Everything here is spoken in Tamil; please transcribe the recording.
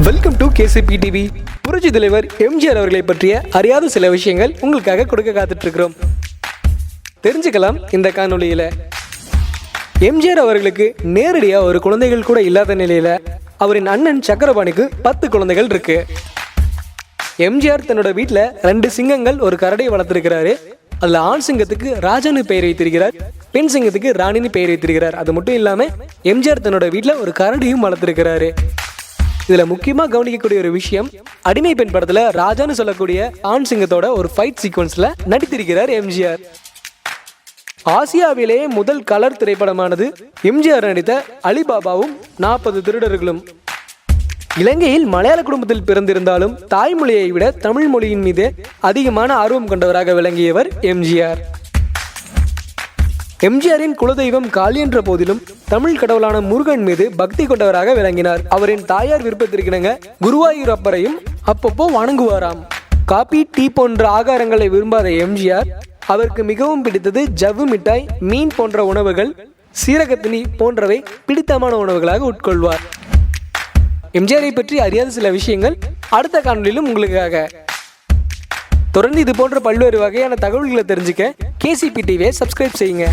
Welcome to KCP TV. புரட்சி தலைவர் எம்ஜிஆர் அவர்களை பற்றிய அறியாத சில விஷயங்கள் உங்களுக்காக கொடுக்க காத்துட்டு இருக்கிறோம். தெரிஞ்சுக்கலாம் இந்த காணொளியில. எம்ஜிஆர் அவர்களுக்கு நேரடியா ஒரு குழந்தைகள் கூட இல்லாத நிலையில அவரின் அண்ணன் சக்கரபாணிக்கு 10 குழந்தைகள் இருக்கு. எம்ஜிஆர் தன்னோட வீட்டில் 2 சிங்கங்கள் ஒரு கரடியை வளர்த்திருக்கிறாரு. அதுல ஆண் சிங்கத்துக்கு ராஜான்னு பெயர் வைத்திருக்கிறார், பெண் சிங்கத்துக்கு ராணின்னு பெயர் வைத்திருக்கிறார். அது மட்டும் இல்லாம எம்ஜிஆர் தன்னோட வீட்டில் ஒரு கரடியும் வளர்த்திருக்கிறாரு. இதுல முக்கியமா கவனிக்கக்கூடிய ஒரு விஷயம், அடிமை பெண் படத்துல ராஜான்னு சொல்லக்கூடிய ஆண் சிங்கத்தோட ஒரு ஃபைட் சீக்வன்ஸ்ல நடித்திருக்கிறார் எம்ஜிஆர். ஆசியாவிலேயே முதல் கலர் திரைப்படமானது எம்ஜிஆர் நடித்த அலிபாபாவும் 40 திருடர்களும். இலங்கையில் மலையாள குடும்பத்தில் பிறந்திருந்தாலும் தாய்மொழியை விட தமிழ் மொழியின் மீது அதிகமான ஆர்வம் கொண்டவராக விளங்கியவர் எம்ஜிஆர். எம்ஜிஆரின் குலதெய்வம் காளி என்ற போதிலும் தமிழ் கடவுளான முருகன் மீது பக்தி கொண்டவராக விளங்கினார். அவரின் தாயார் விருப்பத்திற்கிணங்க குருவாயூரப்பரையும் அப்பப்போ வணங்குவாராம். காபி, டீ போன்ற ஆகாரங்களை விரும்பாத எம்ஜிஆர் அவருக்கு மிகவும் பிடித்தது ஜவ்வு மிட்டாய், மீன் போன்ற உணவுகள், சீரகத்தினி போன்றவை பிடித்தமான உணவுகளாக உட்கொள்வார். எம்ஜிஆரை பற்றி அறியாத சில விஷயங்கள் அடுத்த காணொலியிலும் உங்களுக்காக. தொடர்ந்து இது போன்ற பல்வேறு வகையான தகவல்களை தெரிஞ்சுக்க கேசிபி டிவியை சப்ஸ்கிரைப் செய்யுங்க.